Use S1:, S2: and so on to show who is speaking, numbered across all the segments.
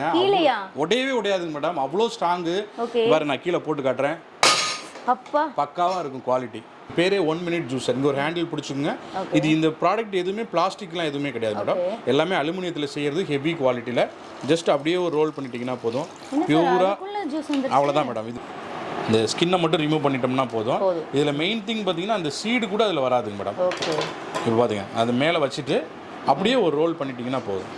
S1: பாருங்க. உடையவே உடையாதுங்க மேடம், அவ்வளோ ஸ்ட்ராங்கு. பாரு நான் கீழே போட்டு காட்டுறேன்.
S2: அப்பா
S1: பக்காவாக இருக்கும் குவாலிட்டி. பேரே 1 மினிட் ஜூஸர். இங்கே ஒரு ஹேண்டில் பிடிச்சிங்க. இது இந்த ப்ராடக்ட் எதுவுமே பிளாஸ்டிக்லாம் எதுவுமே கிடையாது மேடம். எல்லாமே அலுமினியத்தில் செய்கிறது, ஹெவி குவாலிட்டியில். ஜஸ்ட் அப்படியே ஒரு ரோல் பண்ணிட்டீங்கன்னா போதும், பியூராக. அவ்வளோதான் மேடம். இது இந்த ஸ்கின்னை மட்டும் ரிமூவ் பண்ணிட்டோம்னா போதும். இதில் மெயின் திங் பார்த்தீங்கன்னா அந்த சீடு கூட அதில் வராதுங்க மேடம். இப்போ பார்த்தீங்க அது மேலே வச்சுட்டு அப்படியே ஒரு ரோல் பண்ணிட்டீங்கன்னா போதும்.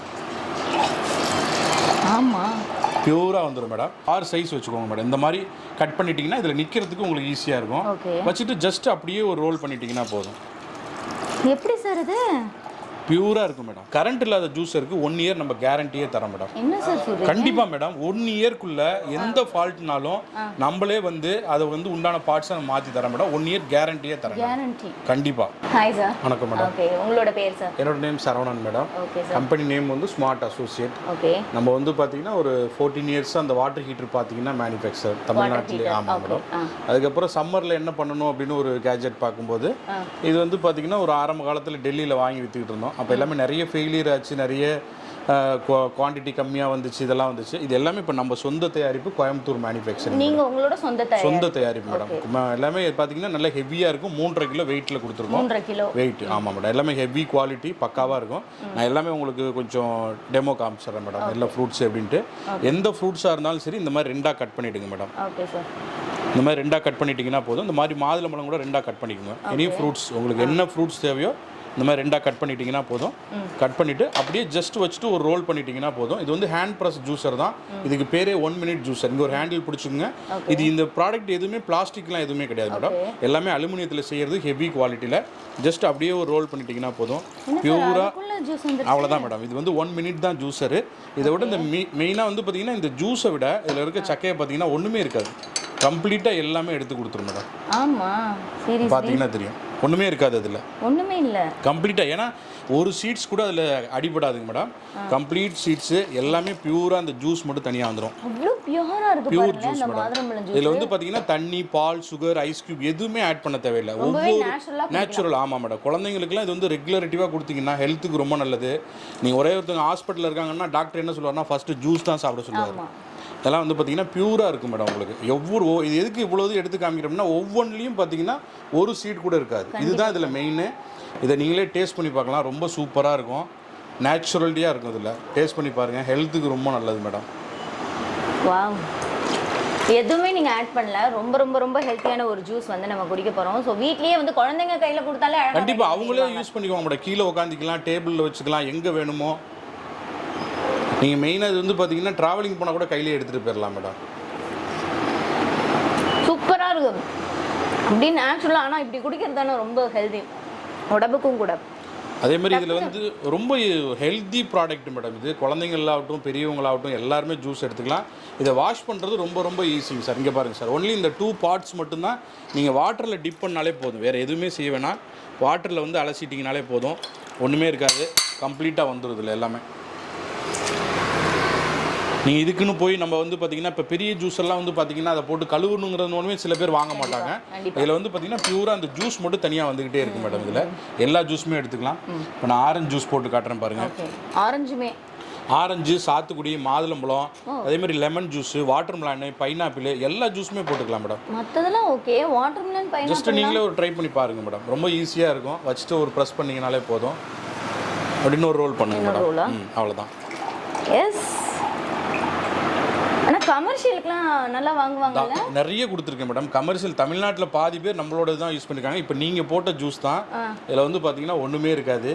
S2: ஆமாம்,
S1: பியூராக வந்துடும் மேடம். 6 சைஸ் வச்சுக்கோங்க மேடம். இந்த மாதிரி கட் பண்ணிட்டீங்கன்னா இதில் நிற்கிறதுக்கு உங்களுக்கு ஈஸியாக இருக்கும். வச்சுட்டு ஜஸ்ட் அப்படியே ஒரு ரோல் பண்ணிட்டீங்கன்னா போதும்.
S2: எப்படி சார் இது?
S1: பியூராக இருக்கும் மேடம். கரண்ட் இல்லாத ஜூஸருக்கு 1 இயர் நம்ம கேரண்டியே தரோம் மேடம்.
S2: என்ன சார் சொல்றீங்க?
S1: கண்டிப்பாக மேடம். 1 இயர்க்குள்ள எந்த ஃபால்ட்னாலும் நம்மளே வந்து அதை வந்து உண்டான பார்ட்ஸை நம்ம மாற்றி தரோம் மேடம். 1 இயர் கேரண்டியே தரோம்.
S2: கேரண்டி
S1: கண்டிப்பாக.
S2: Hi sir.
S1: வணக்கம் மேடம்.
S2: ஓகே, உங்களோட பேர் சார்?
S1: என்னோட name Saravanan madam.
S2: Okay sir.
S1: Company name வந்து ஸ்மார்ட் அசோசியேட்.
S2: ஓகே.
S1: நம்ம வந்து பார்த்தீங்கன்னா ஒரு 14 இயர்ஸ் அந்த வாட்டர் ஹீட்டர் பார்த்தீங்கன்னா மேனுஃபேக்சர் தமிழ்நாட்டிலே. ஆமாம் மேடம். அதுக்கப்புறம் சம்மரில் என்ன பண்ணணும் அப்படின்னு ஒரு கேஜெட் பார்க்கும்போது இது வந்து பார்த்தீங்கன்னா ஒரு ஆரம்ப காலத்தில் டெல்லியில் வாங்கி விற்றுக்கிட்டு இருந்தோம். அப்போ எல்லாமே நிறைய ஃபெயிலியர் ஆச்சு, நிறைய குவான்டிட்டி கம்மியாக வந்துச்சு, இதெல்லாம் வந்துச்சு. இது எல்லாமே இப்போ நம்ம சொந்த தயாரிப்பு, கோயம்புத்தூர் மேனுஃபேக்சரிங்.
S2: நீங்கள் உங்களோட சொந்த
S1: தயாரிப்பு மேடம். எல்லாமே பார்த்தீங்கன்னா நல்லா ஹெவியாக இருக்கும். 3.5 கிலோ வெயிட்டில் கொடுத்துருக்கோம்.
S2: 3.5 கிலோ வெயிட்.
S1: ஆமாம் மேடம். எல்லாமே ஹெவி குவாலிட்டி, பக்காவாக இருக்கும். நான் எல்லாமே உங்களுக்கு கொஞ்சம் டெமோ காமிச்சிடுறேன் மேடம். எல்லா ஃப்ரூட்ஸ் எப்படின்ட்டு. எந்த ஃப்ரூட்ஸாக இருந்தாலும் சரி இந்த மாதிரி 2ஆக கட் பண்ணிவிடுங்க மேடம்.
S2: Okay sir.
S1: இந்த மாதிரி 2ஆக கட் பண்ணிட்டீங்கன்னா போதும். இந்த மாதிரி மாதுளம்பழம் கூட 2ஆக கட் பண்ணிக்கோங்க. எனி ஃப்ரூட்ஸ் உங்களுக்கு என்ன ஃப்ரூட்ஸ் தேவையோ இந்த மாதிரி 2ஆக கட் பண்ணிட்டீங்கன்னா போதும். கட் பண்ணிவிட்டு அப்படியே ஜஸ்ட் வச்சுட்டு ஒரு ரோல் பண்ணிட்டீங்கன்னா போதும். இது வந்து ஹேண்ட் ப்ரெஸ் ஜூஸர் தான். இதுக்கு பேரே 1 மினிட் ஜூஸர். இங்கே ஒரு ஹேண்டில் பிடிச்சிங்க. இது இந்த ப்ராடக்ட் எதுவுமே பிளாஸ்டிக்லாம் எதுவுமே கிடையாது மேடம். எல்லாமே அலுமினியத்தில் செய்கிறது, ஹெவி குவாலிட்டியில். ஜஸ்ட் அப்படியே ஒரு ரோல் பண்ணிட்டீங்கன்னா போதும், பியூராக. அவ்வளோதான் மேடம். இது வந்து 1 மினிட் தான் ஜூஸரு. இதை விட இந்த மெயினாக வந்து பார்த்தீங்கன்னா இந்த ஜூஸை விட இதில் இருக்க சக்கையை பார்த்தீங்கன்னா ஒன்றுமே இருக்காது. கம்ப்ளீட்டாக எல்லாமே எடுத்து கொடுத்துரும் மேடம்.
S2: ஆமாம், சீரியஸ்
S1: பார்த்தீங்கன்னா தெரியும், ஒன்றுமே இருக்காது அதில்.
S2: ஒன்றுமே இல்லை
S1: கம்ப்ளீட்டாக. ஏன்னா ஒரு சீட்ஸ் கூட அதில் அடிபடாதுங்க மேடம். கம்ப்ளீட் சீட்ஸு எல்லாமே பியூராக அந்த ஜூஸ் மட்டும் தனியாக வந்துடும்.
S2: அவ்வளோ பியூராக இருக்குது.
S1: Pure juice madam. இதில் வந்து பார்த்தீங்கன்னா தண்ணி, பால், சுகர், ஐஸ் கியூப் எதுவுமே ஆட் பண்ண தேவையில்லை. ஒவ்வொரு நேச்சுரல். ஆமாம் மேடம். குழந்தைங்களுக்குலாம் இது வந்து ரெகுலரிட்டிவாக கொடுத்தீங்கன்னா ஹெல்த்துக்கு ரொம்ப நல்லது. நீங்கள் ஒரே ஒருத்தவங்க ஹாஸ்பிட்டலில் இருக்காங்கன்னா டாக்டர் என்ன சொல்லுவார்னா ஃபஸ்ட்டு ஜூஸ் தான் சாப்பிட சொல்லுவார். இதெல்லாம் வந்து பார்த்தீங்கன்னா பியூராக இருக்கும் மேடம். உங்களுக்கு இது எதுக்கு இவ்வளவு எடுத்து காமிக்கிறோம்னா ஒவ்வொன்றிலையும் பார்த்தீங்கன்னா ஒரு சீட் கூட இருக்காது. இதுதான் இதில் மெயின். இதை நீங்களே டேஸ்ட் பண்ணி பார்க்கலாம். ரொம்ப சூப்பராக இருக்கும், நேச்சுரலிட்டியாக இருக்கும். இதில் டேஸ்ட் பண்ணி பாருங்கள், ஹெல்த்துக்கு ரொம்ப நல்லது மேடம்.
S2: வாவ், எதுவுமே நீங்கள் ஆட் பண்ணல. ரொம்ப ரொம்ப ரொம்ப ஹெல்த்தியான ஒரு ஜூஸ் வந்து நம்ம குடிக்க போகிறோம். ஸோ வீட்லேயே வந்து குழந்தைங்க கையில் கொடுத்தாலே
S1: கண்டிப்பாக அவங்களே யூஸ் பண்ணிக்குவாங்க மேடம். கீழே உட்காந்துக்கலாம், டேபிளில் வச்சுக்கலாம், எங்கே வேணுமோ. நீங்கள் மெயினாக இது வந்து பார்த்தீங்கன்னா ட்ராவலிங் போனால் கூட கையிலே எடுத்துகிட்டு போயிடலாம் மேடம்.
S2: சூப்பராக இருக்கும் அப்படின்னு நேச்சுரலாக. ஆனால் இப்படி குடிக்கிறதான ரொம்ப ஹெல்தி, உடம்புக்கும் கூட.
S1: அதே மாதிரி இதில் வந்து ரொம்ப ஹெல்தி ப்ராடக்ட் மேடம். இது குழந்தைங்களாகட்டும் பெரியவங்களாகட்டும் எல்லாருமே ஜூஸ் எடுத்துக்கலாம். இதை வாஷ் பண்ணுறது ரொம்ப ரொம்ப ஈஸிங்க சார். இங்கே பாருங்கள் சார், ஒன்லி இந்த 2 பார்ட்ஸ் மட்டும்தான். நீங்கள் வாட்டரில் டிப் பண்ணாலே போதும், வேறு எதுவுமே செய்ய வேணாம். வாட்டரில் வந்து அலசிட்டிங்கனாலே போதும், ஒன்றுமே இருக்காது. கம்ப்ளீட்டாக வந்துடும் இதில் எல்லாமே. நீங்கள் இதுக்குன்னு போய் நம்ம வந்து பார்த்தீங்கன்னா இப்போ பெரிய ஜூஸ் எல்லாம் வந்து பார்த்தீங்கன்னா அதை போட்டு கழுவணுங்கிறது ஒன்றுமே சில பேர் வாங்க மாட்டாங்க. இதில் வந்து பார்த்தீங்கன்னா பியூராக அந்த ஜூஸ் மட்டும் தனியாக வந்துக்கிட்டே இருக்குது மேடம். இதில் எல்லா ஜூஸுமே எடுத்துக்கலாம். இப்போ நான் ஆரஞ்சு ஜூஸ் போட்டு காட்டுறேன் பாருங்கள்.
S2: ஆரஞ்சுமே,
S1: ஆரஞ்சு, சாத்துக்குடி, மாதுளம்பழம், அதே மாதிரி lemon juice, water melon, pineapple எல்லா ஜூஸுமே போட்டுக்கலாம் மேடம்.
S2: மற்றதெல்லாம் okay. Water melon, pineapple
S1: just நீங்களே ஒரு ட்ரை பண்ணி பாருங்கள் மேடம். ரொம்ப ஈஸியாக இருக்கும். வச்சுட்டு ஒரு ப்ரெஸ் பண்ணிங்கனாலே போதும், அப்படின்னு ஒரு ரோல் பண்ணுங்க மேடம். அவ்வளோதான்.
S2: எஸ். ஆனால் கமர்ஷியலுக்குலாம் நல்லா வாங்குவாங்கல்ல?
S1: நிறைய கொடுத்துருக்கேன் மேடம். கமர்ஷியல் தமிழ்நாட்டில் பாதி பேர் நம்மளோட தான் யூஸ் பண்ணியிருக்காங்க. இப்போ நீங்கள் போட்ட ஜூஸ் தான். இதில் வந்து பார்த்தீங்கன்னா ஒன்றுமே இருக்காது.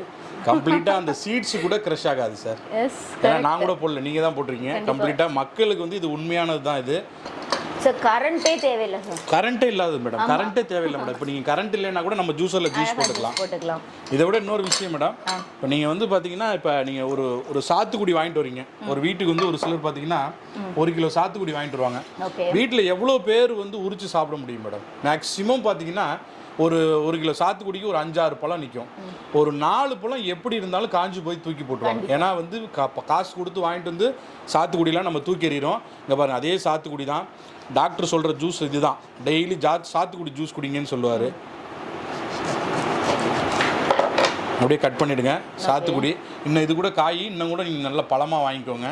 S1: கம்ப்ளீட்டாக அந்த சீட்ஸ் கூட க்ரஷ் ஆகாது சார். ஏன்னா நான் கூட போடல, நீங்கள் தான் போட்டிருக்கீங்க. கம்ப்ளீட்டாக மக்களுக்கு வந்து இது உண்மையானது தான். இது
S2: சார் கரண்ட்டே தேவையில்லை சார்.
S1: கரண்ட்டே இல்லாது மேடம். கரண்ட்டே தேவையில்லை மேடம். இப்போ நீங்கள் கரண்ட் இல்லைன்னா கூட நம்ம ஜூஸரில் ஜூஸ் போட்டுக்கலாம். இதை விட இன்னொரு விஷயம் மேடம், இப்போ நீங்கள் வந்து பார்த்தீங்கன்னா இப்போ நீங்கள் ஒரு சாத்துக்குடி வாங்கிட்டு வரீங்க. ஒரு வீட்டுக்கு வந்து ஒரு சிலர் பார்த்தீங்கன்னா 1 கிலோ சாத்துக்குடி வாங்கிட்டு வருவாங்க. வீட்டில் எவ்வளோ பேர் வந்து உரிச்சு சாப்பிட முடியும் மேடம்? மேக்ஸிமம் பார்த்தீங்கன்னா ஒரு கிலோ சாத்துக்குடிக்கு ஒரு 5-6 பழம் நிற்கும். ஒரு 4 பழம் எப்படி இருந்தாலும் காஞ்சி போய் தூக்கி போட்டுருவாங்க. ஏன்னா வந்து காசு கொடுத்து வாங்கிட்டு வந்து சாத்துக்குடிலாம் நம்ம தூக்கி எறிகிறோம். இங்கே பாருங்கள், அதே சாத்துக்குடி தான். டாக்டர் சொல்கிற ஜூஸ் இதுதான். டெய்லி சாத்துக்குடி ஜூஸ் குடிங்கன்னு சொல்லுவார். அப்படியே கட் பண்ணிவிடுங்க. சாத்துக்குடி இன்னும் இது கூட காய் இன்னும் கூட நீங்கள் நல்லா பழமாக வாங்கிக்கோங்க.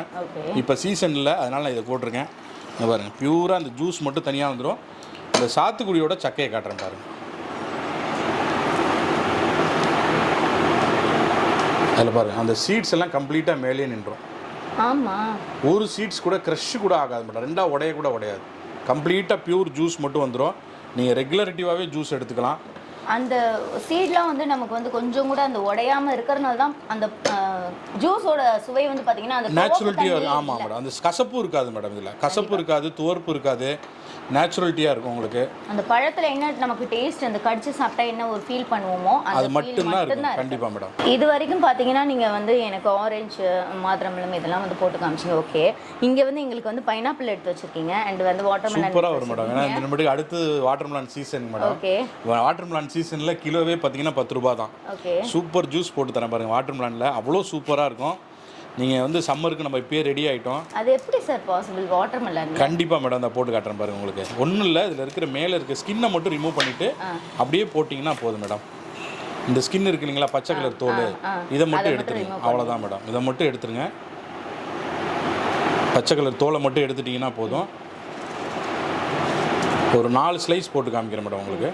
S1: இப்போ சீசன் இல்லை, அதனால் நான் இதை போட்டிருக்கேன். இங்கே பாருங்கள், பியூராக அந்த ஜூஸ் மட்டும் தனியாக வந்துடும். இந்த சாத்துக்குடியோட சக்கையை காட்டுறேன் பாருங்கள். அதில் பாருங்கள், அந்த சீட்ஸ் எல்லாம் கம்ப்ளீட்டாக மேலே நின்றோம்.
S2: ஆமாம்,
S1: ஒரு சீட்ஸ் கூட க்ரஷ் கூட ஆகாது மேடம், ரெண்டாக உடைய கூட உடையாது. கம்ப்ளீட்டாக பியூர் ஜூஸ் மட்டும் வந்துடும். நீங்கள் ரெகுலரிட்டிவாகவே ஜூஸ் எடுத்துக்கலாம்.
S2: அந்த சீட்லாம் வந்து நமக்கு வந்து கொஞ்சம் கூட அந்த உடையாமல் இருக்கிறனால தான் அந்த ஜூஸோட சுவை வந்து பார்த்தீங்கன்னா அந்த
S1: நேச்சுரலிட்டியாக. ஆமாம் மேடம், அந்த கசப்பு இருக்காது மேடம். இதில் கசப்பு இருக்காது, துவர்ப்பு இருக்காது, நேச்சுரலிட்டியாக இருக்கும் உங்களுக்கு.
S2: அந்த பழத்தில் என்ன நமக்கு டேஸ்ட் அந்த கடிச்சு சாப்பிட்டா என்ன ஒரு ஃபீல் பண்ணுவோமோ
S1: அது மட்டும்தான் இருக்கும். கண்டிப்பாக மேடம்.
S2: இது வரைக்கும் பார்த்தீங்கன்னா நீங்கள் வந்து எனக்கு ஆரஞ்சு, மாதுளம்பழம் இதெல்லாம் வந்து போட்டு காமிச்சிங்க. ஓகே, இங்கே வந்து எங்களுக்கு வந்து பைனாப்பிள் எடுத்து வச்சிருக்கீங்க அண்ட் வந்து வாட்டர்மெலன்
S1: சூப்பராக வரும் மேடம். ஏன்னா இந்த மட்டும் அடுத்து watermelon season madam.
S2: Okay,
S1: watermelon சீசனில் கிலோவே பார்த்தீங்கன்னா 10 ரூபா தான்.
S2: ஓகே,
S1: சூப்பர் ஜூஸ் போட்டு தரேன் பாருங்கள். வாட்டர்மெலனில் அவ்வளோ சூப்பராக இருக்கும். நீங்கள் வந்து சம்மருக்கு நம்ம இப்போயே ரெடி ஆகிட்டோம்.
S2: அது எப்படி சார் பாசிபிள் வாட்டர்மெலன்?
S1: கண்டிப்பாக மேடம், அந்த போட்டு காட்டுறேன் பாருங்கள். உங்களுக்கு ஒன்றும் இல்லை, இதில் இருக்கிற மேலே இருக்க ஸ்கின்னை மட்டும் ரிமூவ் பண்ணிவிட்டு அப்படியே போட்டிங்கன்னா போதும் மேடம். இந்த ஸ்கின் இருக்கு இல்லைங்களா, பச்சை கலர் தோல், இதை மட்டும் எடுத்துருங்க. அவ்வளோதான் மேடம், இதை மட்டும் எடுத்துருங்க. பச்சை கலர் தோலை மட்டும் எடுத்துட்டிங்கன்னா போதும். ஒரு 4 ஸ்லைஸ் போட்டு காமிக்கிறேன் மேடம் உங்களுக்கு.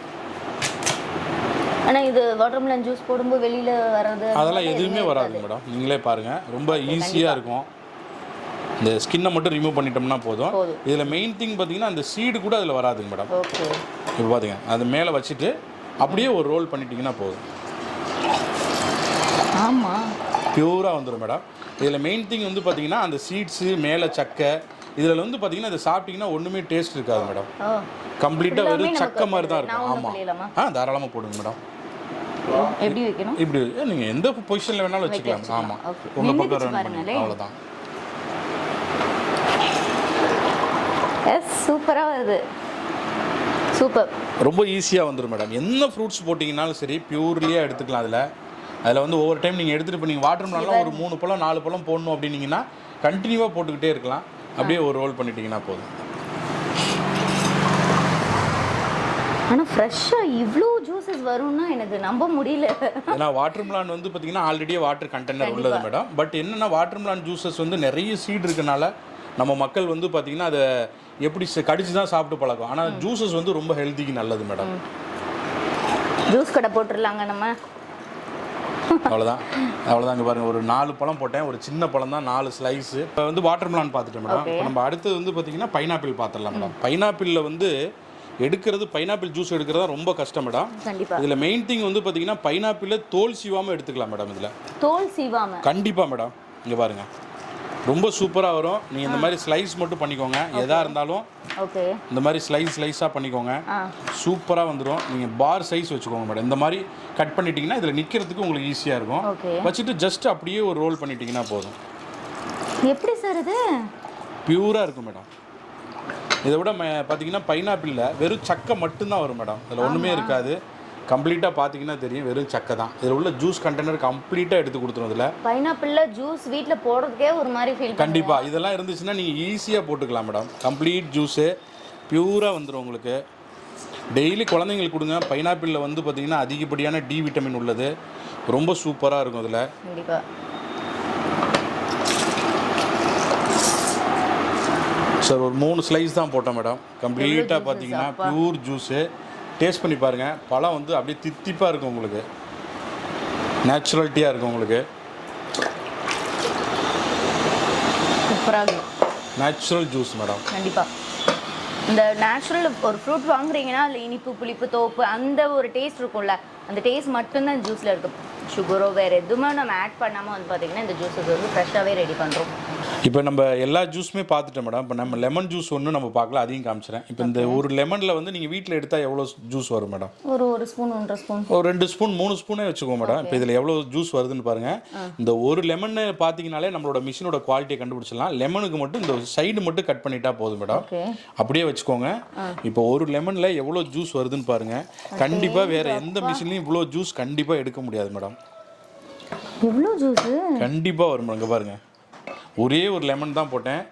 S2: ஆனால் இது வாட்டர்மெலன் ஜூஸ் போடும்போது வெளியில் வர்றது
S1: அதெல்லாம் எதுவுமே வராது மேடம். நீங்களே பாருங்கள், ரொம்ப ஈஸியாக இருக்கும். இந்த ஸ்கின்னை மட்டும் ரிமூவ் பண்ணிட்டோம்னா போதும். இதில் மெயின் திங் பார்த்தீங்கன்னா அந்த சீடு கூட அதில் வராதுங்க மேடம்.
S2: ஓகே,
S1: இப்போ பார்த்தீங்க, அது மேலே வச்சுட்டு அப்படியே ஒரு ரோல் பண்ணிட்டீங்கன்னா போதும்.
S2: ஆமாம்,
S1: பியூராக வந்துடும் மேடம். இதில் மெயின் திங் வந்து பார்த்தீங்கன்னா அந்த சீட்ஸு மேலே சக்கை, இதில் வந்து பார்த்தீங்கன்னா அதை சாப்பிட்டீங்கன்னா ஒன்றுமே டேஸ்ட் இருக்காது மேடம். கம்ப்ளீட்டாக வெறும் சக்கை மாதிரி தான் இருக்கும். ஆமாம், தாராளமாக போடுங்க மேடம்.
S2: எப்படி வைக்கணும்?
S1: இப்படி நீங்கள் எந்த பொசிஷனில் வேணாலும் வச்சுக்கலாம். ஆமாம், உங்கள் பக்கம் அவ்வளோதான்.
S2: சூப்பராக வருது, சூப்பர்.
S1: ரொம்ப ஈஸியாக வந்துடும் மேடம். என்ன ஃப்ரூட்ஸ் போட்டிங்கனாலும் சரி பியூர்லியாக எடுத்துக்கலாம். அதில் வந்து ஒவ்வொரு டைம் நீங்கள் எடுத்துகிட்டு இப்போ நீங்கள் வாட்டர்மெலன்லாம் ஒரு 3 பழம் 4 பழம் போடணும் அப்படின்னீங்கன்னா கண்டினியூவாக போட்டுக்கிட்டே இருக்கலாம். அப்படியே ஒரு ரோல் பண்ணிட்டீங்கன்னா போதும்.
S2: ஆனால் ஃப்ரெஷ்ஷாக இவ்வளோ ஜூஸஸ் வரும்னா எனக்கு நம்ப முடியல.
S1: ஏன்னா வாட்டர்மெலன் வந்து பார்த்தீங்கன்னா ஆல்ரெடி வாட்டர் கண்டெய்னர் உள்ளது மேடம். பட் என்னென்னா வாட்டர்மெலன் ஜூஸஸ் வந்து நிறைய சீட் இருக்கனால நம்ம மக்கள் வந்து பார்த்தீங்கன்னா அதை எப்படி கடிச்சு தான் சாப்பிட்டு பழக்கம். ஆனால் ஜூஸஸ் வந்து ரொம்ப ஹெல்த்திக்கு நல்லது மேடம்.
S2: ஜூஸ் கடை போட்டுடலாங்க நம்ம.
S1: அவ்வளோதான். இங்கே பாருங்கள், ஒரு 4 பழம் போட்டேன். ஒரு சின்ன பழம் தான், 4 ஸ்லைஸு. இப்போ வந்து வாட்டர்மெலன் பார்த்துட்டேன் மேடம். இப்போ நம்ம அடுத்தது வந்து பார்த்தீங்கன்னா பைனாப்பிள் பார்த்துடலாம் மேடம். பைனாப்பிளில் வந்து எடுக்கிறது, பைனாப்பிள் ஜூஸ் எடுக்கிறது தான் ரொம்ப கஷ்டம் மேடம்.
S2: கண்டிப்பாக.
S1: இதில் மெயின் திங் வந்து பார்த்தீங்கன்னா பைனாப்பிளில் தோல் சீவாமல் எடுத்துக்கலாம் மேடம். இதில்
S2: தோல் சீவாமல்
S1: கண்டிப்பாக மேடம். இங்கே பாருங்கள், ரொம்ப சூப்பராக வரும். நீங்கள் இந்த மாதிரி ஸ்லைஸ் மட்டும் பண்ணிக்கோங்க. எதாக இருந்தாலும்
S2: ஓகே,
S1: இந்த மாதிரி ஸ்லைஸாக பண்ணிக்கோங்க. சூப்பராக வந்துடும். நீங்கள் பார் சைஸ் வச்சுக்கோங்க மேடம். இந்த மாதிரி கட் பண்ணிட்டீங்கன்னா இதில் நிற்கிறதுக்கு உங்களுக்கு ஈஸியாக இருக்கும். வச்சுட்டு ஜஸ்ட் அப்படியே ஒரு ரோல் பண்ணிட்டீங்கன்னா போதும்.
S2: எப்படி சார் இது?
S1: பியூராக இருக்கும் மேடம். இதை விட பார்த்தீங்கன்னா பைனாப்பிளில் வெறும் சக்கை மட்டும்தான் வரும் மேடம். அதில் ஒன்றுமே இருக்காது. கம்ப்ளீட்டாக பார்த்தீங்கன்னா தெரியும், வெறும் சக்கை தான். இதில் உள்ள ஜூஸ் கண்டெய்னர் கம்ப்ளீட்டாக எடுத்து கொடுத்துரும். இதில்
S2: பைனாப்பிளில் ஜூஸ் வீட்டில் போடுறதுக்கே ஒரு மாதிரி ஃபீல்.
S1: கண்டிப்பாக இதெல்லாம் இருந்துச்சுன்னா நீங்கள் ஈஸியாக போட்டுக்கலாம் மேடம். கம்ப்ளீட் ஜூஸு பியூராக வந்துடும் உங்களுக்கு. டெய்லி குழந்தைங்களுக்கு கொடுங்க. பைனாப்பிளில் வந்து பார்த்தீங்கன்னா அதிகப்படியான டி விட்டமின் உள்ளது. ரொம்ப சூப்பராக இருக்கும். இதில்
S2: கண்டிப்பாக
S1: சார் ஒரு 3 ஸ்லைஸ் தான் போட்டோம் மேடம். கம்ப்ளீட்டாக பார்த்தீங்கன்னா பியூர் ஜூஸு. டேஸ்ட் பண்ணி பாருங்கள். பழம் வந்து அப்படியே தித்திப்பாக இருக்கும் உங்களுக்கு, நேச்சுரலிட்டியாக இருக்கும் உங்களுக்கு.
S2: சூப்பராக
S1: நேச்சுரல் ஜூஸ் மேடம்.
S2: கண்டிப்பாக இந்த நேச்சுரல் ஒரு ஃப்ரூட் வாங்குறீங்கன்னா அதில் இனிப்பு, புளிப்பு, தோப்பு அந்த ஒரு டேஸ்ட் இருக்கும்ல, அந்த டேஸ்ட் மட்டும்தான் ஜூஸில் இருக்கும். சுகரோ வேறு எதுவுமே நம்ம ஆட் பண்ணாமல் வந்து பார்த்திங்கன்னா இந்த ஜூஸஸ் வந்து ஃப்ரெஷ்ஷாகவே ரெடி பண்ணுறோம்.
S1: இப்போ நம்ம எல்லா ஜூஸுமே பார்த்துட்டோம் மேடம். இப்போ நம்ம லெமன் ஜூஸ் ஒன்று நம்ம பார்க்கலாம், அதையும் காமிச்சிடறேன். இப்போ இந்த ஒரு லெமனில் வந்து நீங்கள் வீட்டில் எடுத்தால் எவ்வளோ ஜூஸ் வரும் மேடம்?
S2: ஒரு ஸ்பூன், 1.5 ஸ்பூன்,
S1: ஒரு 2 ஸ்பூன் 3 ஸ்பூனே வச்சுக்கோங்க மேடம். இப்போ இதில் எவ்வளோ ஜூஸ் வருதுன்னு பாருங்கள். இந்த ஒரு லெமன் பார்த்தீங்கனாலே நம்மளோட மிஷினோட குவாலிட்டியை கண்டுபிடிச்சிடலாம். லெமனுக்கு மட்டும் இந்த சைடு மட்டும் கட் பண்ணிட்டா போதும் மேடம். அப்படியே வச்சுக்கோங்க. இப்போ ஒரு லெமனில் எவ்வளோ ஜூஸ் வருதுன்னு பாருங்கள். கண்டிப்பாக வேறு எந்த மிஷின்லையும் இவ்வளோ ஜூஸ் கண்டிப்பாக எடுக்க முடியாது மேடம்.
S2: எவ்வளோ ஜூஸ்
S1: கண்டிப்பாக வரும். இங்கே பாருங்கள், ஒரே ஒரு லெமன் தான் போட்டேன்.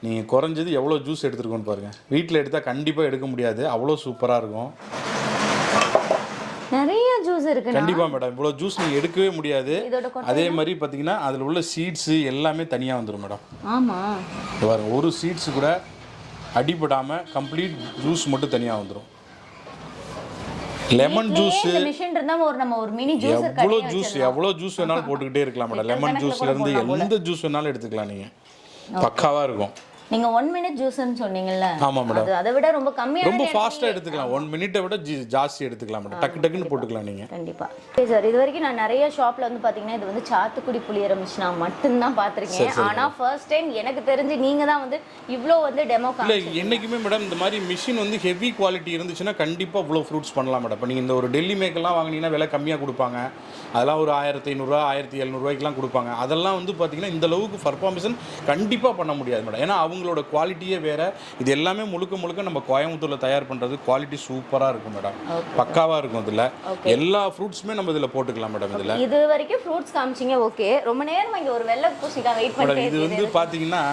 S1: நீங்கள் குறைஞ்சது எவ்வளோ ஜூஸ் எடுத்துருக்கோன்னு பாருங்கள். வீட்டில் எடுத்தால் கண்டிப்பாக எடுக்க முடியாது, அவ்வளோ சூப்பராக இருக்கும்.
S2: நிறைய ஜூஸ் இருக்கு.
S1: கண்டிப்பா மேடம், இவ்வளோ ஜூஸ் நீங்க எடுக்கவே முடியாது. அதே மாதிரி பார்த்தீங்கன்னா அதில் உள்ள சீட்ஸ் எல்லாமே தனியாக வந்துடும் மேடம்.
S2: ஆமா
S1: பாருங்க, ஒரு சீட்ஸ் கூட அடிபடாமல் கம்ப்ளீட் ஜூஸ் மட்டும் தனியாக வந்துடும். லெமன் ஜூஸ்
S2: மிஷின் இருந்தா நம்ம ஒரு மினி ஜூஸர்
S1: எவ்வளோ ஜூஸ் வேணாலும் போட்டுக்கிட்டே இருக்கலாம் மேடம். லெமன் ஜூஸ்ல இருந்து எந்த ஜூஸ் வேணாலும் எடுத்துக்கலாம் நீங்க, பக்காவா இருக்கும்.
S2: நீங்க 1 மினிட் ஜூஸ்னு சொன்னீங்கல்ல,
S1: ஆமா மேடம்,
S2: அதை விட ரொம்ப கம்மியா
S1: ரொம்ப ஃபாஸ்டா எடுத்துக்கலாம். 1 மினிட்டை விட ஜாஸ்தி எடுத்துக்கலாம் மேடம். டக்கு டக்குன்னு போட்டுக்கலாம் நீங்க.
S2: கண்டிப்பா. சரி சார், இது வரைக்கும் நான் நிறைய ஷாப்ல வந்து பாத்தீங்கன்னா இது வந்து சாத்துக்குடி புளியற மிஷினா மட்டும் தான் பாத்திருக்கேன். ஆனா ஃபர்ஸ்ட் டைம் எனக்கு தெரிஞ்சு நீங்க தான் வந்து இவ்ளோ வந்து டெமோ
S1: இல்ல, என்னைக்குமே மேடம் இந்த மாதிரி மிஷின் வந்து ஹெவி குவாலிட்டி இருந்துச்சுன்னா கண்டிப்பா இவ்வளோ ஃப்ரூட்ஸ் பண்ணலாம் மேடம். இப்போ நீங்க இந்த ஒரு டெல்லி மேக்கெல்லாம் வாங்கினீங்கன்னா விலை கம்மியா கொடுப்பாங்க. அதெல்லாம் ஒரு 1500 1700 ரூபாய்க்குலாம் கொடுப்பாங்க. அதெல்லாம் வந்து பாத்தீங்கன்னா இந்த அளவுக்கு பர்ஃபார்மன்ஸ் கண்டிப்பா பண்ண முடியாது மேடம். ஏன்னா அவங்களோட குவாலிட்டியே வேற. இது எல்லாமே முழுக்க முழுக்க நம்ம கோயம்புத்தூர்ல தயார் பண்றது. குவாலிட்டி சூப்பரா இருக்கும் மேடம், பக்காவா இருக்கும். இதுல எல்லா ஃப்ரூட்ஸுமே நம்ம இதுல போட்டுக்கலாம் மேடம். இதுல
S2: இது வரைக்கும் ஃப்ரூட்ஸ் காமிச்சீங்க, ஓகே. ரொம்ப நேரமா இங்க ஒரு வெள்ளை பூசணிக்காய் வெயிட் பண்ணிட்டே
S1: இது வந்து பாத்தீங்கன்னா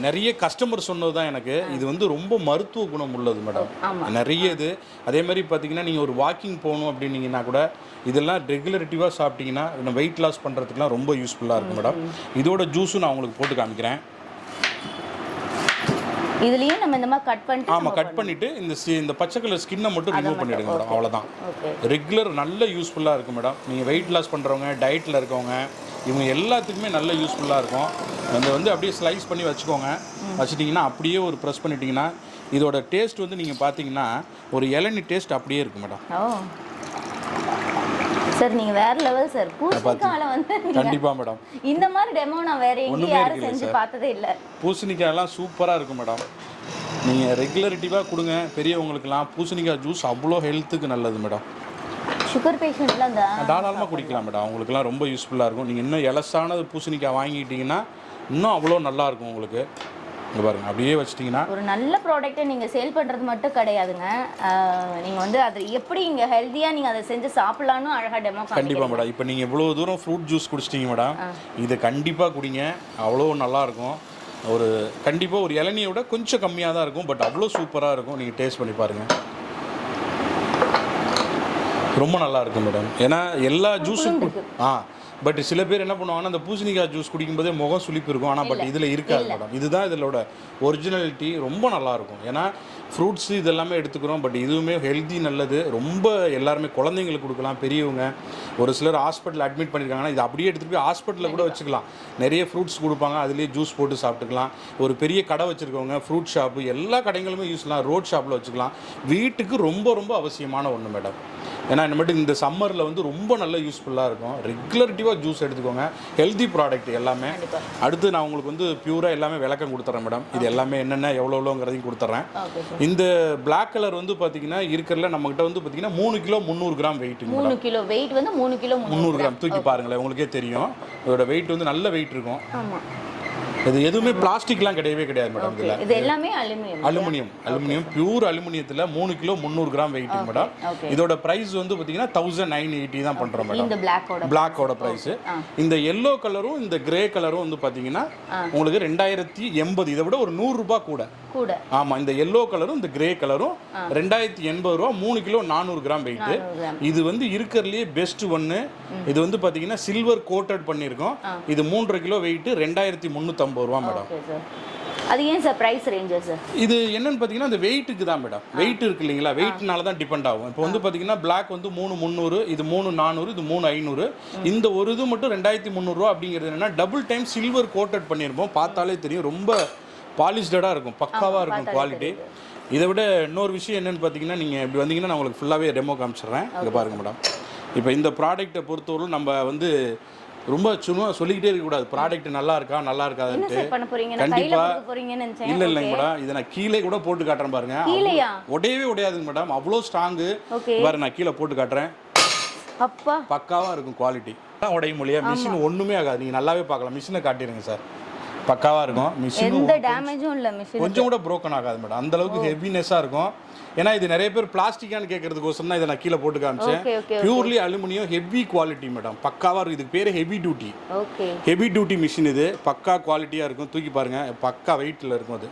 S1: நிறைய கஸ்டமர் சொன்னதுதான் எனக்கு. இது வந்து ரொம்ப மருத்துவ குணம் உள்ளது மேடம், நிறைய இது. அதே மாதிரி பார்த்தீங்கன்னா நீங்கள் ஒரு வாக்கிங் போகணும் அப்படின்னீங்கன்னா கூட இதெல்லாம் ரெகுலரிட்டிவாக சாப்பிட்டீங்கன்னா வெயிட் லாஸ் பண்ணுறதுக்குலாம் ரொம்ப யூஸ்ஃபுல்லாக இருக்கும் மேடம். இதோட ஜூஸும் நான் உங்களுக்கு போட்டு காமிக்கிறேன்.
S2: இதுலயே நம்ம இந்த மாதிரி கட் பண்ணிட்டு
S1: கட் பண்ணிட்டு இந்த பச்சை கலர் ஸ்கின்னை மட்டும் ரிமூவ் பண்ணிடுங்க மேடம். அவ்வளோதான். ரெகுலர் நல்ல யூஸ்ஃபுல்லாக இருக்கும் மேடம். நீங்கள் வெயிட் லாஸ் பண்ணுறவங்க, டயட்டில் இருக்கவங்க, இவங்க எல்லாத்துக்குமே நல்ல யூஸ்ஃபுல்லாக இருக்கும். அந்த வந்து அப்படியே ஸ்லைஸ் பண்ணி வச்சுக்கோங்க. வச்சுட்டிங்கன்னா அப்படியே ஒரு ப்ரெஸ் பண்ணிட்டீங்கன்னா இதோட டேஸ்ட் வந்து நீங்கள் பார்த்தீங்கன்னா ஒரு இளநீ டேஸ்ட் அப்படியே இருக்கும் மேடம்.
S2: சார் நீங்க வேற லெவல் சார். பூசணிக்காயில வந்து
S1: கண்டிப்பா மேடம்
S2: இந்த மாதிரி டெமோ நான் வேற எங்கேயும் யாரும் செஞ்சு பார்த்ததே இல்ல.
S1: பூசணிக்காயெல்லாம் சூப்பரா இருக்கும் மேடம். நீங்க ரெகுலரிட்டிவா கொடுங்க பெரியவங்களுக்குலாம். பூசணிக்காய் ஜூஸ் அவ்வளோ ஹெல்த்துக்கு நல்லது மேடம்.
S2: சுகர் பேஷண்ட்லாம்
S1: தாராளமாக குடிக்கலாம் மேடம். அவங்களுக்குலாம் ரொம்ப யூஸ்ஃபுல்லாக இருக்கும். நீங்கள் இன்னும் இலசானது பூசணிக்காய் வாங்கிட்டீங்கன்னா இன்னும் அவ்வளோ நல்லா இருக்கும் உங்களுக்கு. இங்கே பாருங்க, அப்படியே வச்சிட்டிங்கன்னா
S2: ஒரு நல்ல ப்ராடக்ட்டை நீங்கள் சேல் பண்ணுறது மட்டும் கிடையாதுங்க. நீங்கள் வந்து அதை எப்படி இங்கே ஹெல்த்தியாக நீங்கள் அதை செஞ்சு சாப்பிட்லான்னு அழகாக டெமோ.
S1: கண்டிப்பாக மேடம். இப்போ நீங்கள் இவ்வளோ தூரம் ஃப்ரூட் ஜூஸ் குடிச்சிட்டிங்க மேடம், இதை கண்டிப்பாக குடிங்க. அவ்வளோ நல்லாயிருக்கும். ஒரு கண்டிப்பாக ஒரு இளநியை விட கொஞ்சம் கம்மியாக தான் இருக்கும், பட் அவ்வளோ சூப்பராக இருக்கும். நீங்கள் டேஸ்ட் பண்ணி பாருங்கள், ரொம்ப நல்லா இருக்கும் மேடம். ஏன்னா எல்லா ஜூஸும் பட் சில பேர் என்ன பண்ணுவாங்கன்னா அந்த பூசணிக்காய் ஜூஸ் குடிக்கும்போதே முகம் சுளிப்பு இருக்கும். ஆனால் பட் இதில் இருக்காது மேடம். இதுதான் இதோட ஒரிஜினாலிட்டி. ரொம்ப நல்லாயிருக்கும். ஏன்னா ஃப்ரூட்ஸு இதெல்லாமே எடுத்துக்கிறோம், பட் இதுவுமே ஹெல்த்தி, நல்லது. ரொம்ப எல்லாருமே குழந்தைங்களுக்கு கொடுக்கலாம், பெரியவங்க. ஒரு சிலர் ஹாஸ்பிட்டல் அட்மிட் பண்ணியிருக்காங்கன்னா இது அப்படியே எடுத்துகிட்டு போய் ஹாஸ்பிட்டலில் கூட வச்சுக்கலாம். நிறைய ஃப்ரூட்ஸ் கொடுப்பாங்க, அதுலேயே ஜூஸ் போட்டு சாப்பிட்டுக்கலாம். ஒரு பெரிய கடை வச்சுருக்கவங்க, ஃப்ரூட் ஷாப்பு, எல்லா கடைகளுமே யூஸ்லாம் ரோட் ஷாப்பில் வச்சுக்கலாம். வீட்டுக்கு ரொம்ப ரொம்ப அவசியமான ஒன்று மேடம். ஏன்னா இனிமேட்டு இந்த சம்மரில் வந்து ரொம்ப நல்ல யூஸ்ஃபுல்லாக இருக்கும். ரெகுலரிட்டிவாக ஜூஸ் எடுத்துக்கோங்க, ஹெல்தி ப்ராடக்ட் எல்லாமே. அடுத்து நான் உங்களுக்கு வந்து பியூராக எல்லாமே விளக்கம் கொடுத்துட்றேன் மேடம். இது எல்லாமே என்னென்ன எவ்வளோங்கிறதையும் கொடுத்துட்றேன். இந்த பிளாக் கலர் வந்து பார்த்தீங்கன்னா இருக்கிறதுல நம்மகிட்ட வந்து பார்த்தீங்கன்னா 3 kilo 300 gram wait.
S2: 3 kilo weight வந்து 3 கிலோ
S1: 300 கிராம் தூக்கி பாருங்களேன், உங்களுக்கே தெரியும். இதோட வெயிட் வந்து நல்ல வெயிட் இருக்கும். இது எதுவுமே பிளாஸ்டிக்லாம் கிடையவே கிடையாது மேடம். இதில்
S2: இது எல்லாமே
S1: அலுமினியம் பியூர் அலுமினியத்தில் 3 கிலோ 300 கிராம் வெயிட் மேடம். இதோட பிரைஸ் வந்து பார்த்தீங்கன்னா 1980 தான் பண்ணுறோம் மேடம்.
S2: இந்த
S1: பிளாக்கோட பிரைஸ். இந்த எல்லோ கலரும் இந்த கிரே கலரும் வந்து பார்த்தீங்கன்னா உங்களுக்கு 2080, இதை விட ஒரு 100 ரூபாய் கூட. ஆமாம், இந்த எல்லோ கலரும் இந்த கிரே கலரும் 2080 ரூபா. 3 கிலோ 400 கிராம் வெயிட். இது வந்து இருக்கிறதுலேயே பெஸ்ட் ஒன்று. இது வந்து பார்த்தீங்கன்னா சில்வர் கோட்டட் பண்ணியிருக்கோம். இது 3.5 கிலோ வெயிட் 2350 ரூபா மேடம்.
S2: அது ஏன் சார் பிரைஸ் ரேஞ்சஸ்?
S1: இது என்னன்னு பார்த்தீங்கன்னா அந்த வெயிட்டுக்கு தான் மேடம். வெயிட் இருக்கு இல்லைங்களா, வெயிட்னால தான் டிபெண்ட் ஆகும். இப்போ வந்து பார்த்தீங்கன்னா பிளாக் வந்து 3300, இது 3400, இது 3500. இந்த ஒரு இது மட்டும் 2300 ரூபா. அப்படிங்கிறது என்னன்னா டபுள் டைம் சில்வர் கோட்டட் பண்ணியிருப்போம். பார்த்தாலே தெரியும், ரொம்ப பாலிஷ்டாக இருக்கும், பக்காவாக இருக்கும் குவாலிட்டி. இதை விட இன்னொரு விஷயம் என்னென்னு பார்த்தீங்கன்னா, நீங்கள் இப்படி வந்தீங்கன்னா நான் உங்களுக்கு ஃபுல்லாகவே டெமோ காமிச்சிடுறேன். இங்கே பாருங்கள் மேடம். இப்போ இந்த ப்ராடக்ட்டை பொறுத்தவரை நம்ம வந்து ரொம்ப சும்மா சொல்லிக்கிட்டே இருக்கக்கூடாது ப்ராடக்ட் நல்லா இருக்கா நல்லா இருக்காதுன்ட்டு. கண்டிப்பாக இல்லைங்க மேடம், இதை நான் கீழே கூட போட்டு காட்டுறேன் பாருங்க. உடையவே உடையாதுங்க மேடம், அவ்வளோ ஸ்ட்ராங்கு. பாருங்க, நான் கீழே போட்டு காட்டுறேன். பக்காவாக இருக்கும் குவாலிட்டி. உடைய மொழியா மிஷின் ஒன்றுமே ஆகாது. நீங்கள் நல்லாவே பார்க்கலாம். மிஷினை காட்டிடுங்க சார், பக்காவா இருக்கும். மிஷின்
S2: எந்த டேமேஜும் இல்ல, மிஷின்
S1: கொஞ்சம் கூட broken ஆகாது மேடம். அந்த அளவுக்கு ஹெவினஸா இருக்கும். ஏன்னா இது நிறைய பேர் பிளாஸ்டிக்கான்னு கேட்கறதுக்கோசரம் தான் இதை நான் கீழே போட்டு காமிச்சேன். Purely aluminium, heavy quality madam, பக்காவா இருக்கு. இதுக்கு பேரு heavy duty. Heavy duty machine இது, பக்கா குவாலிட்டியா இருக்கும். தூக்கி பாருங்க, பக்கா வெயிட்ல இருக்கும். அது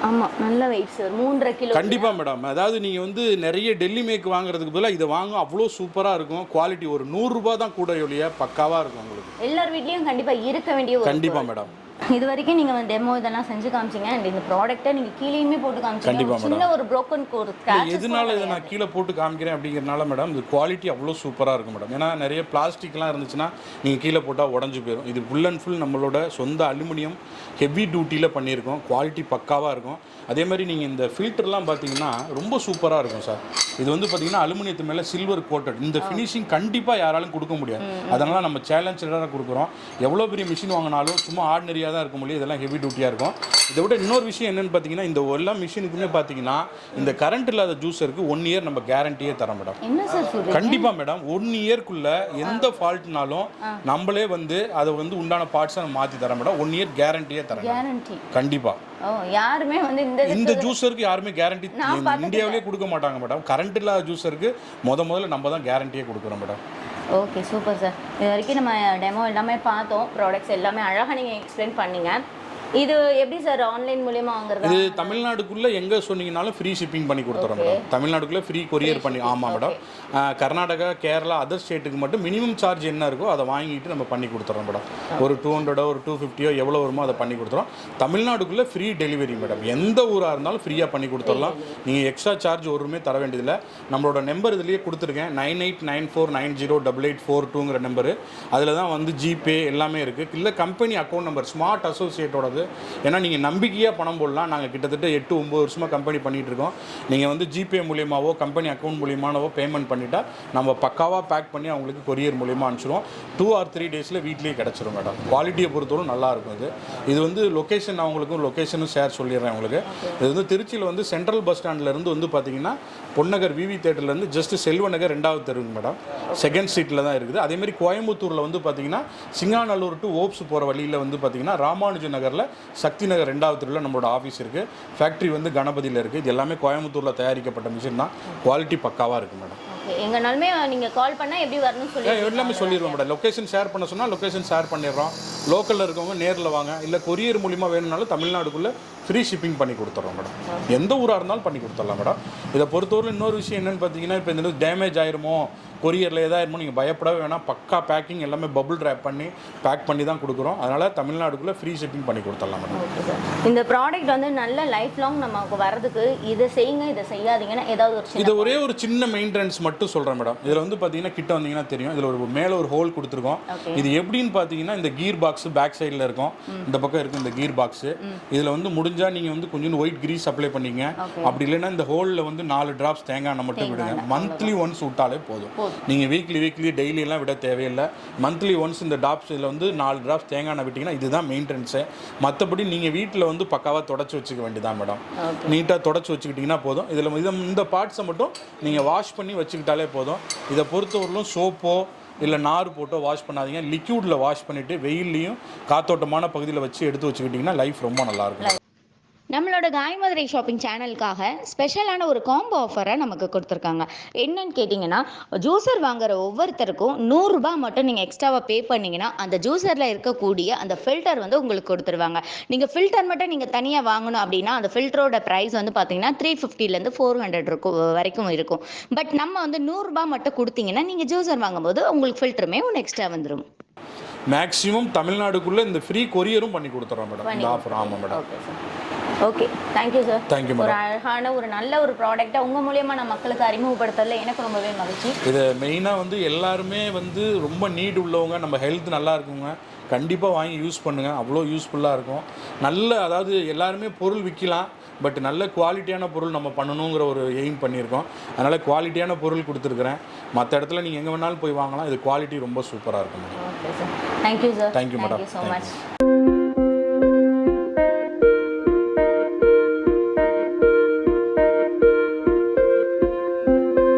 S2: ஆமாம், நல்ல வெயிட் சார், 3.5 கிலோ.
S1: கண்டிப்பாக மேடம். அதாவது நீங்கள் வந்து நிறைய டெல்லி மேக் வாங்குறதுக்கு பதிலாக இதை வாங்க, அவ்வளோ சூப்பராக இருக்கும். குவாலிட்டி ஒரு 100 ரூபா தான் கூட ஒழிய பக்காவாக இருக்கும் உங்களுக்கு.
S2: எல்லார் வீட்லேயும் கண்டிப்பாக இருக்க வேண்டிய ஒரு
S1: கண்டிப்பாக மேடம்.
S2: இது வரைக்கும் நீங்கள் வந்து டெமோ இதெல்லாம் செஞ்சு காமிச்சிங்க அண்ட் இந்த ப்ராடக்ட்டை நீங்கள் கீழேயுமே போட்டு காமிச்சிங்க. சின்ன ஒரு ப்ரோக்கன் கோர்
S1: எதனால இதை நான் கீழே போட்டு காமிக்கிறேன் அப்படிங்கிறனால மேடம், இது குவாலிட்டி அவ்வளோ சூப்பராக இருக்கும் மேடம். ஏன்னா நிறைய பிளாஸ்டிக்லாம் இருந்துச்சுன்னா நீங்கள் கீழே போட்டால் உடஞ்சி போயிடும். இது ஃபுல் அண்ட் ஃபுல் நம்மளோட சொந்த அலுமினியம் ஹெவி டியூட்டியில் பண்ணியிருக்கோம். குவாலிட்டி பக்காவாக இருக்கும். அதே மாதிரி நீங்கள் இந்த ஃபில்டர்லாம் பார்த்தீங்கன்னா ரொம்ப சூப்பராக இருக்கும் சார். இது வந்து பார்த்தீங்கன்னா அலுமினியத்து மேலே சில்வர் கோட்டட். இந்த ஃபினிஷிங் கண்டிப்பாக யாராலும் கொடுக்க முடியாது. அதனால் நம்ம சேலஞ்சராக கொடுக்குறோம். எவ்வளோ பெரிய மிஷின் வாங்கினாலும் சும்மா ஆர்டினரியாக தான் இருக்க முடியும். இதெல்லாம் ஹெவி டியூட்டியாக இருக்கும். இதை விட இன்னொரு விஷயம் என்னென்னு பார்த்தீங்கன்னா, இந்த எல்லா மிஷினுக்குமே பார்த்தீங்கன்னா இந்த கரண்ட் இல்லாத ஜூஸருக்கு 1 இயர் நம்ம கேரண்டியே தரோம் மேடம். கண்டிப்பாக மேடம். 1 இயர்க்குள்ள எந்த ஃபால்ட்னாலும் நம்மளே வந்து அதை வந்து உண்டான பார்ட்ஸை நம்ம மாற்றி தரோம் மேடம். 1 இயர் கேரண்டியே தரோம். கண்டிப்பாக
S2: யாருமே வந்து
S1: இந்த ஜூஸருக்கு யாருமே கேரண்டி இந்தியாவிலே கொடுக்க மாட்டாங்க மேடம். கரண்ட் இல்லாத ஜூஸருக்கு முதல்ல நம்ம தான் கேரண்டியே கொடுக்குறோம் மேடம்.
S2: Okay, super sir. இது வரைக்கும் நம்ம டெமோ எல்லாமே பார்த்தோம். ப்ராடக்ட்ஸ் எல்லாமே அழகாக நீங்கள் எக்ஸ்பிளைன் பண்ணீங்க. இது எப்படி சார் ஆன்லைன் மூலமா வாங்குறது?
S1: இது தமிழ்நாடுக்குள்ளே எங்கே சொன்னீங்கனாலும் ஃப்ரீ ஷிப்பிங் பண்ணி கொடுத்துறோம் மேடம். தமிழ்நாடுக்குள்ளே ஃப்ரீ கொரியர் பண்ணி. ஆமாம் மேடம். கர்நாடகா, கேரளா, அதர் ஸ்டேட்டுக்கு மட்டும் மினிமம் சார்ஜ் என்ன இருக்கோ அதை வாங்கிட்டு நம்ம பண்ணி கொடுத்துறோம் மேடம். ஒரு 200 ஒரு 250 எவ்வளோ வருமோ அதை பண்ணி கொடுத்துறோம். தமிழ்நாடுக்குள்ளே ஃப்ரீ டெலிவரி மேடம். எந்த ஊராக இருந்தாலும் ஃப்ரீயாக பண்ணி கொடுத்துடலாம். நீங்கள் எக்ஸ்ட்ரா சார்ஜ் ஒருமே தர வேண்டியதில்லை. நம்மளோட நம்பர் இதுலேயே கொடுத்துருக்கேன், 9894908842ங்கிற நம்பரு. அதில் தான் வந்து ஜிபே எல்லாமே இருக்குது. இல்லை கம்பெனி அக்கௌண்ட் நம்பர் ஸ்மார்ட் அசோசியேட்டோடது. ஏன்னா நீங்கள் நம்பிக்கையாக பணம் போடலாம். நாங்கள் கிட்டத்தட்ட 8-9 வருஷமாக கம்பெனி பண்ணிகிட்டு இருக்கோம். நீங்கள் வந்து ஜிபே மூலியமாவோ கம்பெனி அக்கௌண்ட் மூலியமானவோ பேமெண்ட் பண்ணிட்டா நம்ம பக்காவாக பேக் பண்ணி அவங்களுக்கு கொரியர் மூலியமாக அனுப்பிச்சிடுவோம். 2 or 3 டேஸில் வீட்லேயே கிடச்சிரும் மேடம். குவாலிட்டியை பொறுத்தவரை நல்லாயிருக்கும். இது வந்து லொக்கேஷன், அவங்களுக்கும் லொக்கேஷனும் ஷேர் சொல்லிடுறேன் உங்களுக்கு. இது வந்து திருச்சியில் வந்து சென்ட்ரல் பஸ் ஸ்டாண்ட்லேருந்து வந்து பார்த்தீங்கன்னா பொன்னகர் விவி தேட்டர்லேருந்து ஜஸ்ட் செல்வ நகர் 2வது தெருங்க மேடம். 2nd ஸ்ட்ரீட்டில் தான் இருக்குது. அதேமாதிரி கோயம்புத்தூரில் வந்து பார்த்தீங்கன்னா சிங்காநல்லூர் டு ஓப்ஸ் போகிற வழியில் வந்து பார்த்தீங்கன்னா ராமானுஜ நகரில் சக்தி நகர் 2வது தெருவில் நம்மளோட ஆஃபீஸ் இருக்குது. ஃபேக்ட்ரி வந்து கணபதியில் இருக்குது. இது எல்லாமே கோயம்புத்தூரில் தயாரிக்கப்பட்ட மிஷின் தான். குவாலிட்டி பக்காவாக இருக்குது மேடம்.
S2: எங்கனாலுமே நீங்கள் கால் பண்ணால் எப்படி வரணும்னு சொல்லி
S1: எல்லாமே சொல்லிடுவோம் மேடம். லொக்கேஷன் ஷேர் பண்ண சொன்னால் லொக்கேஷன் ஷேர் பண்ணிடுறோம். லோக்கலில் இருக்கவங்க நேரில் வாங்க. இல்லை கொரியர் மூலிமா வேணும்னாலும் தமிழ்நாடுக்குள்ளே ஃப்ரீ ஷிப்பிங் பண்ணி கொடுத்துட்றோம் மேடம். எந்த ஊராக இருந்தாலும் பண்ணி கொடுத்துடலாம் மேடம். இதை பொறுத்தவரை இன்னொரு விஷயம் என்னென்னு பார்த்தீங்கன்னா, இப்போ இந்த டேமேஜ் ஆயிருமோ கொரியரில் எதாயிருமோ நீங்கள் பயப்படவே வேணாம். பக்கா பேக்கிங் எல்லாமே பபுள் ரேப் பண்ணி பேக் பண்ணி தான் கொடுக்குறோம். அதனால் தமிழ்நாடுக்குள்ளே ஃப்ரீ ஷிப்பிங் பண்ணி கொடுத்துடலாம் மேடம்.
S2: இந்த ப்ராடக்ட் வந்து நல்ல லைஃப் லாங் நமக்கு வரதுக்கு இதை செய்யுங்க இதை செய்யாதீங்கன்னா ஏதாவது ஒரு
S1: இது ஒரே ஒரு சின்ன மெயின்டெனன்ஸ் மட்டும் சொல்கிறேன் மேடம். இதில் வந்து பார்த்தீங்கன்னா கிட்ட வந்தீங்கன்னா தெரியும். இதில் ஒரு மேலே ஒரு ஹோல் கொடுத்துருக்கோம். இது எப்படின்னு பார்த்தீங்கன்னா இந்த கீர் பாக்ஸ் பேக் சைடில் இருக்கும். இந்த பக்கம் இருக்குது இந்த கீர் பாக்ஸு. இதில் வந்து முடிஞ்சால் நீங்கள் வந்து கொஞ்சம் ஒயிட் கிரீஸ் அப்ளை பண்ணிங்க. அப்படி இல்லைன்னா இந்த ஹோலில் வந்து 4 டிராப்ஸ் தேங்காய் எண்ணெய் மட்டும் விடுங்க. மந்த்லி ஒன்ஸ் விட்டாலே போதும். நீங்கள் வீக்லி டெய்லியெல்லாம் விட தேவையில்லை. மந்த்லி ஒன்ஸ் இந்த டாப்ஸ் இதில் வந்து 4 டிராப்ஸ் தேங்காய் எண்ணெய் விட்டிங்கன்னா இதுதான் மெயின்டெனன்ஸு. மற்றபடி நீங்கள் வீட்டில் வந்து பக்காவாக தொடச்சி வச்சுக்க வேண்டியதான் மேடம். நீட்டாக தொடச்சி வச்சுக்கிட்டிங்கன்னா போதும். இதில் இந்த பார்ட்ஸை மட்டும் நீங்கள் வாஷ் பண்ணி வச்சுக்கிட்டாலே போதும். இதை பொறுத்தவரையிலும் சோப்போ இல்லை நார் போட்டோ வாஷ் பண்ணாதீங்க. லிக்யூடில் வாஷ் பண்ணிவிட்டு வெயில்லையும் காத்தோட்டமான பகுதியில் வச்சு எடுத்து வச்சுக்கிட்டிங்கன்னா லைஃப் ரொம்ப நல்லாயிருக்கும்.
S2: நம்மளோட காய்மதுரை ஷாப்பிங் சேனலுக்காக ஸ்பெஷலான ஒரு காம்போ ஆஃபரை நமக்கு கொடுத்துருக்காங்க. என்னன்னு கேட்டிங்கன்னா, ஜூஸர் வாங்குற ஒவ்வொருத்தருக்கும் 100 ரூபாய் மட்டும் நீங்கள் எக்ஸ்ட்ராவாக பே பண்ணிங்கன்னா அந்த ஜூஸரில் இருக்கக்கூடிய அந்த ஃபில்டர் வந்து உங்களுக்கு கொடுத்துருவாங்க. நீங்கள் ஃபில்டர் மட்டும் நீங்கள் தனியாக வாங்கணும் அப்படின்னா அந்த ஃபில்டரோட ப்ரைஸ் வந்து பார்த்தீங்கன்னா 350லேருந்து 400 வரைக்கும் இருக்கும். பட் நம்ம வந்து 100 ரூபாய் மட்டும் கொடுத்தீங்கன்னா நீங்கள் ஜூஸர் வாங்கும்போது உங்களுக்கு ஃபில்டருமே ஒன்று எக்ஸ்ட்ரா வந்துடும்.
S1: மேக்ஸிமம் தமிழ்நாடுக்குள்ளே இந்த ஃப்ரீ கொரியரும் பண்ணி கொடுத்துறோம் மேடம் இந்த ஆஃபர். ஆமாம் madam.
S2: Okay, thank you sir.
S1: Thank you madam.
S2: ஒரு அழகான ஒரு நல்ல ஒரு ப்ராடக்ட்டை உங்கள் மூலியமாக நான் மக்களுக்கு அறிமுகப்படுத்தல எனக்கு ரொம்பவே மகிழ்ச்சி.
S1: இது மெயினாக வந்து எல்லாருமே வந்து ரொம்ப நீட் உள்ளவங்க, நம்ம ஹெல்த் நல்லா இருக்குங்க, கண்டிப்பாக வாங்கி யூஸ் பண்ணுங்கள். அவ்வளோ யூஸ்ஃபுல்லாக இருக்கும். நல்ல அதாவது எல்லாருமே பொருள் விற்கலாம், பட் நல்ல குவாலிட்டியான பொருள் நம்ம பண்ணணுங்கிற ஒரு எய்ம் பண்ணியிருக்கோம். அதனால் குவாலிட்டியான பொருள் கொடுத்துருக்குறேன். மற்ற இடத்துல நீங்கள் எங்கே வேணாலும் போய் வாங்கலாம். இது குவாலிட்டி ரொம்ப சூப்பராக இருக்கும்.
S2: Okay sir, thank you sir.
S1: Thank you madam.
S2: So much.